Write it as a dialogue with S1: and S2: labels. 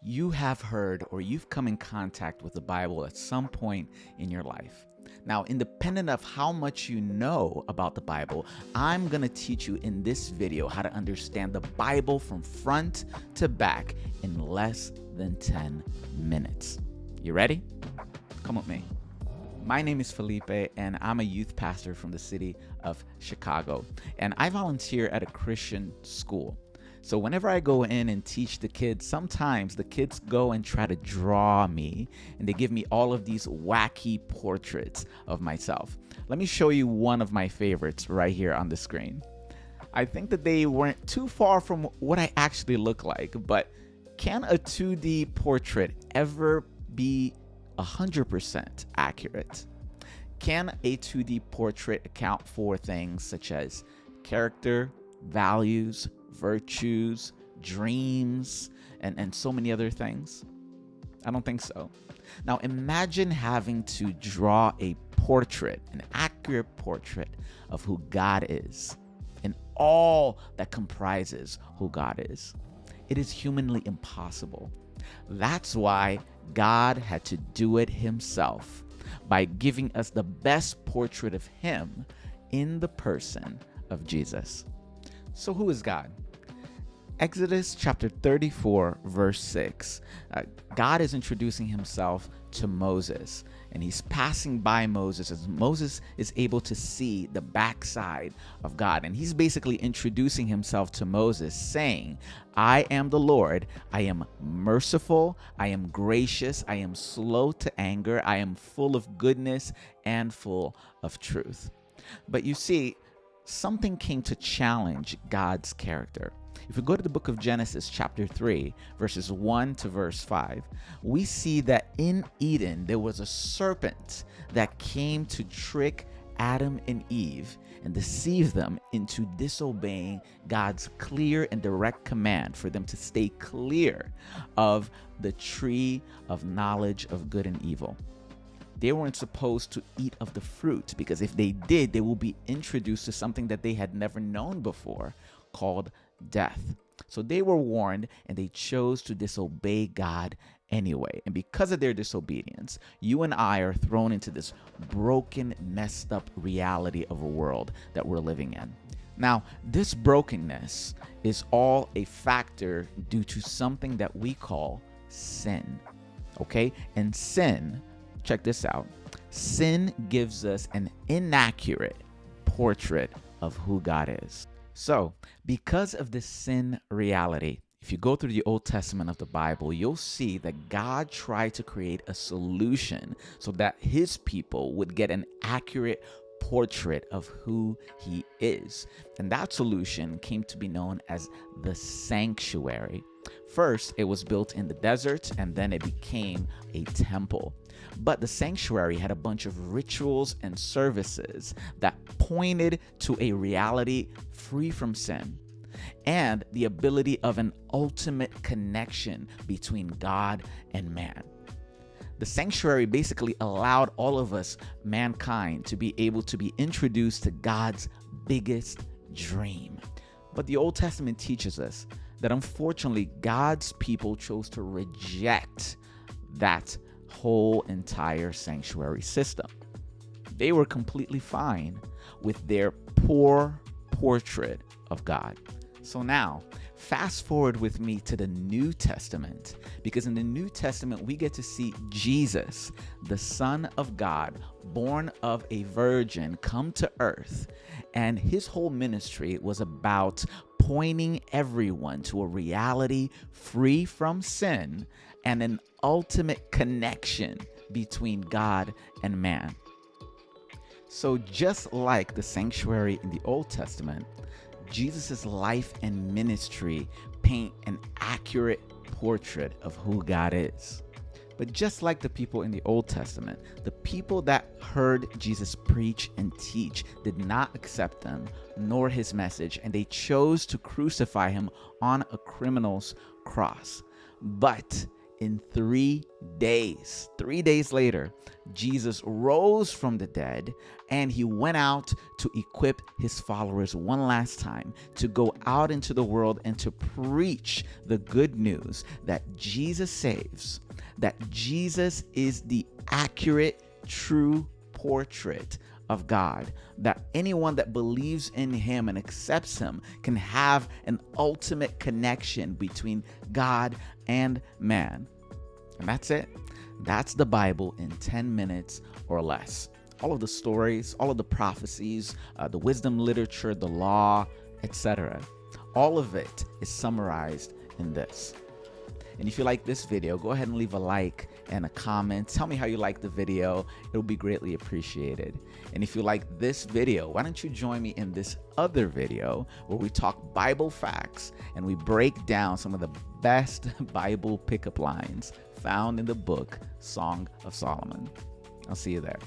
S1: You have heard or you've come in contact with the Bible at some point in your life. Now, independent of how much you know about the Bible, I'm going to teach you in this video how to understand the Bible from front to back in less than 10 minutes. You ready? Come with me. My name is Felipe, and I'm a youth pastor from the city of Chicago, and I volunteer at a Christian school. So whenever I go in and teach the kids, sometimes the kids go and try to draw me, and they give me all of these wacky portraits of myself. Let me show you one of my favorites right here on the screen. I think that they weren't too far from what I actually look like, but can a 2D portrait ever be 100% accurate? Can a 2D portrait account for things such as character, values, virtues, dreams, and so many other things? I don't think so. Now imagine having to draw a portrait, an accurate portrait of who God is and all that comprises who God is. It is humanly impossible. That's why God had to do it himself by giving us the best portrait of him in the person of Jesus. So who is God? Exodus chapter 34, verse 6. God is introducing himself to Moses, and he's passing by Moses as Moses is able to see the backside of God. And he's basically introducing himself to Moses, saying, I am the Lord. I am merciful. I am gracious. I am slow to anger. I am full of goodness and full of truth. But you see, something came to challenge God's character. If we go to the book of Genesis chapter 3, verses 1 to verse 5, we see that in Eden there was a serpent that came to trick Adam and Eve and deceive them into disobeying God's clear and direct command for them to stay clear of the tree of knowledge of good and evil. They weren't supposed to eat of the fruit, because if they did, they will be introduced to something that they had never known before, called death. So they were warned, and they chose to disobey God anyway. And because of their disobedience, you and I are thrown into this broken, messed up reality of a world that we're living in. Now, this brokenness is all a factor due to something that we call sin. Okay? And sin, check this out. Sin gives us an inaccurate portrait of who God is. So, because of this sin reality, if you go through the Old Testament of the Bible, you'll see that God tried to create a solution so that his people would get an accurate portrait of who he is. And that solution came to be known as the sanctuary. First, it was built in the desert, and then it became a temple. But the sanctuary had a bunch of rituals and services that pointed to a reality free from sin and the ability of an ultimate connection between God and man. The sanctuary basically allowed all of us, mankind, to be able to be introduced to God's biggest dream. But the Old Testament teaches us that unfortunately God's people chose to reject that whole entire sanctuary system. They were completely fine with their poor portrait of God. So now, fast forward with me to the New Testament, because in the New Testament, we get to see Jesus, the Son of God, born of a virgin, come to earth. And his whole ministry was about pointing everyone to a reality free from sin and an ultimate connection between God and man. So just like the sanctuary in the Old Testament, Jesus' life and ministry paint an accurate portrait of who God is. But just like the people in the Old Testament, the people that heard Jesus preach and teach did not accept him nor his message, and they chose to crucify him on a criminal's cross. But in 3 days. 3 days later, Jesus rose from the dead, and he went out to equip his followers one last time to go out into the world and to preach the good news that Jesus saves, that Jesus is the accurate, true portrait of God, that anyone that believes in him and accepts him can have an ultimate connection between God and man. And that's it. That's the Bible in 10 minutes or less. All of the stories, all of the prophecies, the wisdom literature, the law, etc. All of it is summarized in this. And if you like this video, go ahead and leave a like and a comment. Tell me how you like the video. It'll be greatly appreciated. And if you like this video, why don't you join me in this other video where we talk Bible facts and we break down some of the best Bible pickup lines found in the book Song of Solomon. I'll see you there.